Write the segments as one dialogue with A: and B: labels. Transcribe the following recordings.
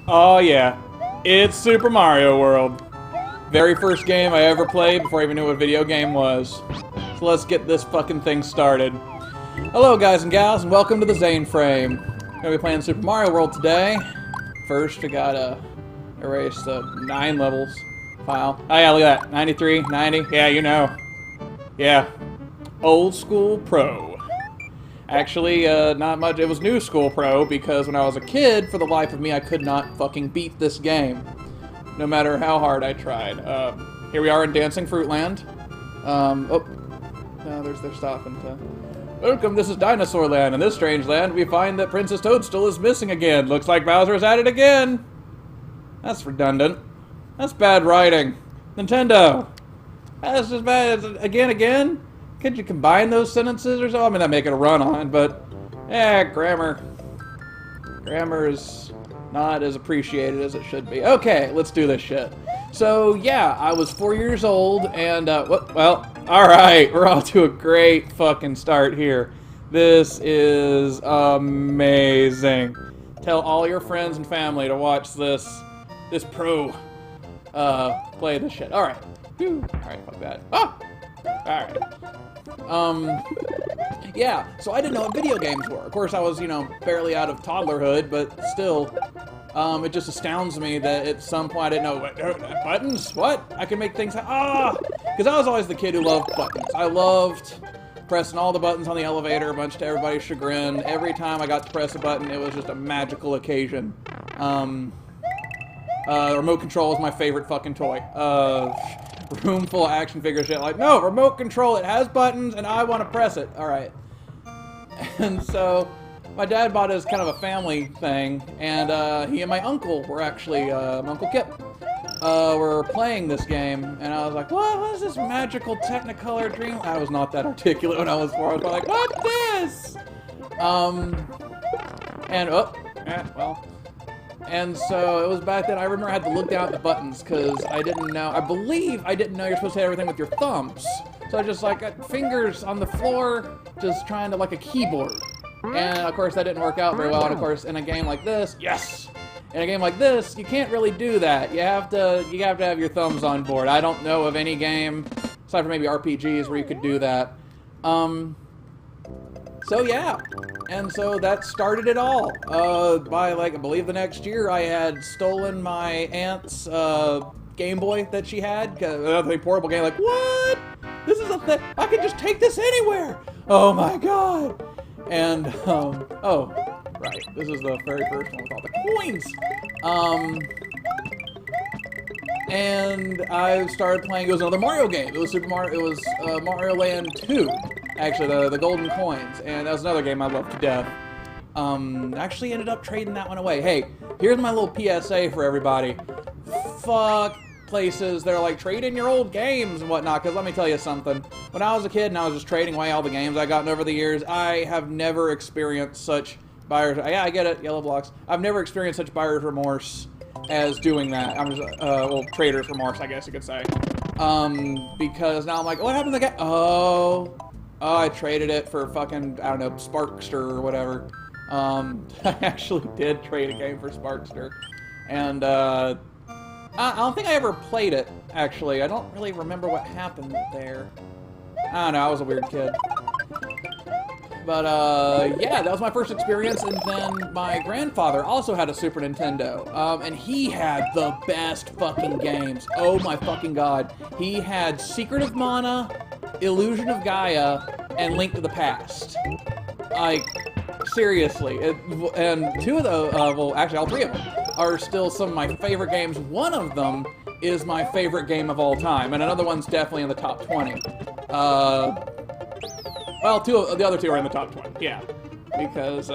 A: Oh yeah, it's Super Mario World. Very first game I ever played before I even knew what a video game was. So let's get this fucking thing started. Hello guys and gals, and welcome to the ZaineFrame. Gonna be playing Super Mario World today. First, we gotta erase the 9 levels file. Oh yeah, look at that. 93, 90, yeah, you know. Yeah. Old School Pro. Actually, not much. It was New School Pro, because when I was a kid, for the life of me, I could not fucking beat this game. No matter how hard I tried. Here we are in Dancing Fruitland. Oh. No, they're stopping to... Welcome, this is Dinosaur Land. In this strange land, we find that Princess Toadstool is missing again. Looks like Bowser's at it again. That's redundant. That's bad writing. Nintendo. That's just bad. Again? Could you combine those sentences or so? I mean, that'd make it a run-on, but... grammar. Grammar is not as appreciated as it should be. Okay, let's do this shit. So, yeah, I was 4 years old, and, well, alright, we're off to a great fucking start here. This is amazing. Tell all your friends and family to watch this pro, play this shit. Alright. Alright, fuck that. Ah! Alright. Yeah, so I didn't know what video games were. Of course, I was, you know, barely out of toddlerhood, but still, it just astounds me that at some point I didn't know, buttons? What? I can make things, because I was always the kid who loved buttons. I loved pressing all the buttons on the elevator, much to everybody's chagrin. Every time I got to press a button, it was just a magical occasion. Remote control was my favorite fucking toy. Room full of action figure shit, like, no, remote control, it has buttons, and I want to press it. Alright. And so, my dad bought it as kind of a family thing, and he and my uncle were actually, my Uncle Kip, were playing this game, and I was like, what is this magical Technicolor dream? I was not that articulate when I was 4, I was like, what's this? And so it was back then. I remember I had to look down at the buttons because I didn't know. I believe I didn't know you're supposed to hit everything with your thumbs. So I just like got fingers on the floor, just trying to like a keyboard. And of course that didn't work out very well. And of course in a game like this, yes, in a game like this, you can't really do that. You have to have your thumbs on board. I don't know of any game, aside from maybe RPGs, where you could do that. So yeah, and so that started it all. By like, I believe the next year, I had stolen my aunt's Game Boy that she had. The portable game, like, what? This is a thing. I can just take this anywhere. Oh my god. And oh, right, this is the very first one with all the coins. And I started playing. It was another Mario game. It was Super Mario. It was Mario Land 2. Actually, the golden coins, and that was another game I loved to death. Actually ended up trading that one away. Hey, here's my little PSA for everybody. Fuck places that are like, trade in your old games and whatnot, because let me tell you something. When I was a kid and I was just trading away all the games I've gotten over the years, I have never experienced such buyer's... Yeah, I get it, yellow blocks. I've never experienced such buyer's remorse as doing that. I'm just, well, trader's remorse, I guess you could say. Because now I'm like, what happened to the guy? Oh, I traded it for fucking, I don't know, Sparkster or whatever. I actually did trade a game for Sparkster. And, I don't think I ever played it, actually. I don't really remember what happened there. I don't know, I was a weird kid. But, yeah, that was my first experience, and then my grandfather also had a Super Nintendo, and he had the best fucking games. Oh my fucking god. He had Secret of Mana, Illusion of Gaia, and Link to the Past. Like, seriously. And two of those, well, actually all three of them, are still some of my favorite games. One of them is my favorite game of all time, and another one's definitely in the top 20. Well, the other two are in the top 20, yeah. Because,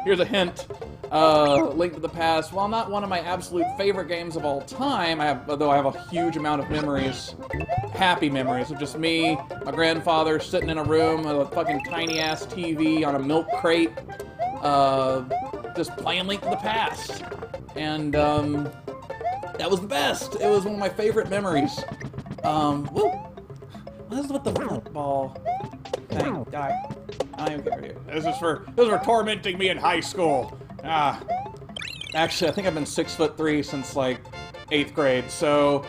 A: here's a hint. Link to the Past, while not one of my absolute favorite games of all time, though I have a huge amount of memories, happy memories, of just me, my grandfather sitting in a room with a fucking tiny-ass TV on a milk crate, just playing Link to the Past. And, that was the best. It was one of my favorite memories. Woo! What is with the football thing? Die. I don't even care. This is for tormenting me in high school. Actually, I think I've been 6'3" since like 8th grade, so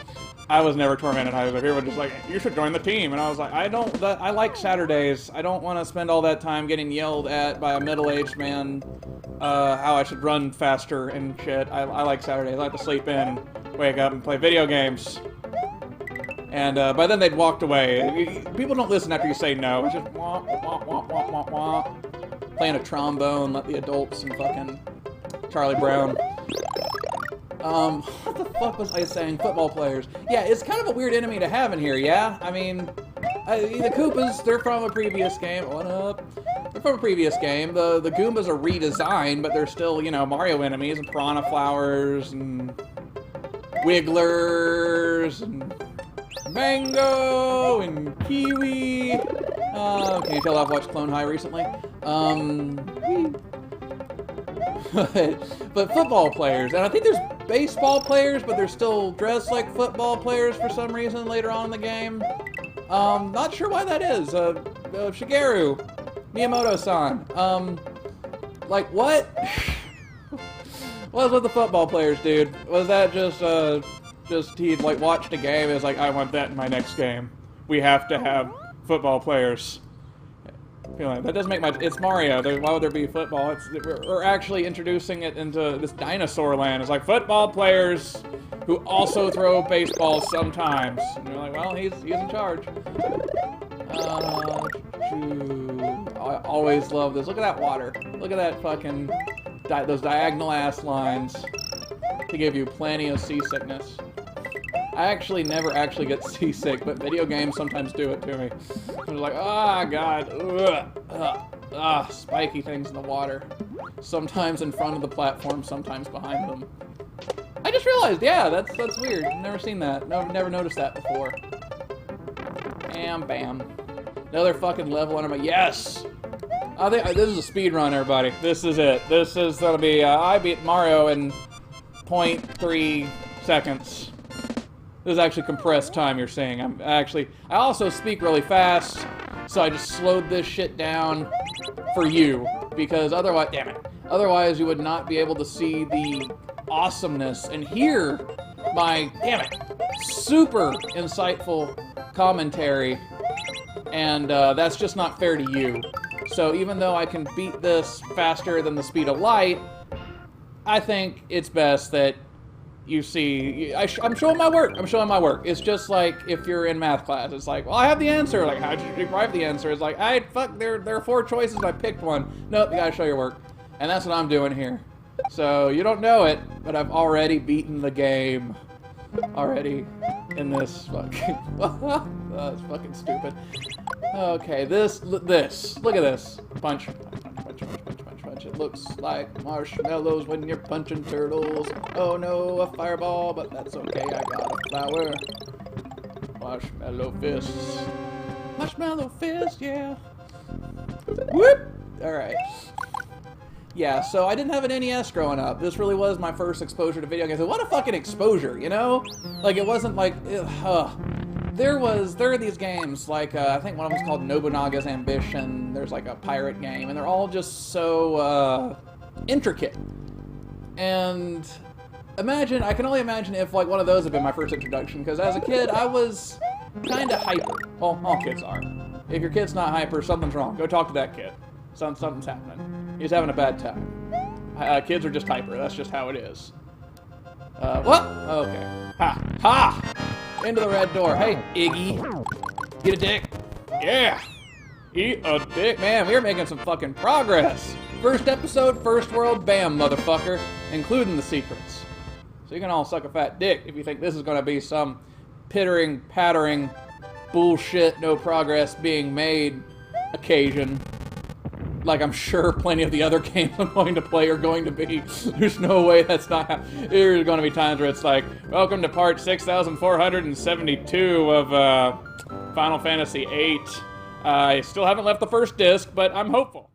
A: I was never tormented. I was like, everyone just like, you should join the team, and I was like, I like Saturdays. I don't want to spend all that time getting yelled at by a middle-aged man how I should run faster and shit. I like Saturdays. I like to sleep in, wake up, and play video games. And by then they'd walked away. People don't listen after you say no. It's just wah, wah, wah, wah, wah, wah. Playing a trombone, let the adults and fucking Charlie Brown. What the fuck was I saying? Football players. Yeah, it's kind of a weird enemy to have in here, yeah? I mean, the Koopas, they're from a previous game. What up? They're from a previous game. The Goombas are redesigned, but they're still, you know, Mario enemies, and Piranha Flowers, and Wigglers, and Mango, and Kiwi. Can you tell I've watched Clone High recently? But football players, and I think there's baseball players, but they're still dressed like football players for some reason later on in the game. Not sure why that is. Shigeru Miyamoto-san. Like, what? What was with the football players, dude? Was that just he'd, like, watched a game and was like, I want that in my next game. We have to have football players. That doesn't make much. It's Mario. Why would there be football? We're actually introducing it into this dinosaur land. It's like football players who also throw baseballs sometimes. And you're like, well, he's in charge. I always love this. Look at that water. Look at that fucking those diagonal ass lines to give you plenty of seasickness. I actually never actually get seasick, but video games sometimes do it to me. I'm like, ah, God, spiky things in the water. Sometimes in front of the platform, sometimes behind them. I just realized, yeah, that's weird. Never seen that. No, never noticed that before. Bam. Another fucking level under my, yes! I think this is a speed run, everybody. This is it. This is gonna be, I beat Mario in 0.3 seconds. This is actually compressed time you're seeing. I also speak really fast, so I just slowed this shit down for you, because otherwise, damn it, otherwise you would not be able to see the awesomeness and hear my, damn it, super insightful commentary, and that's just not fair to you. So even though I can beat this faster than the speed of light, I think it's best that you see, I'm showing my work. I'm showing my work. It's just like if you're in math class. It's like, well, I have the answer. Like, how'd you derive the answer? It's like, there are 4 choices. I picked one. Nope, you gotta show your work. And that's what I'm doing here. So you don't know it, but I've already beaten the game. Already in this fucking. That's fucking stupid. Okay, this. Look at this. Punch. It looks like marshmallows when you're punching turtles. Oh no, a fireball, but that's okay, I got a flower. Marshmallow fists. Marshmallow fist, yeah. Whoop! Alright. Yeah, so I didn't have an NES growing up. This really was my first exposure to video games. What a fucking exposure, you know? Like, it wasn't like, there are these games, like, I think one of them's called Nobunaga's Ambition. There's like a pirate game, and they're all just so, intricate. And I can only imagine if, like, one of those had been my first introduction, because as a kid, I was kind of hyper. Well, all kids are. If your kid's not hyper, something's wrong. Go talk to that kid. Something's happening. He's having a bad time. Kids are just hyper. That's just how it is. What? Okay. Ha! Into the red door. Hey, Iggy. Get a dick. Yeah. Eat a dick. Man, we're making some fucking progress. First episode, first world, bam, motherfucker. Including the secrets. So you can all suck a fat dick if you think this is going to be some pittering, pattering, bullshit, no progress being made occasion. Like I'm sure plenty of the other games I'm going to play are going to be. There's no way that's not happening. There's going to be times where it's like, welcome to part 6472 of Final Fantasy VIII. I still haven't left the first disc, but I'm hopeful.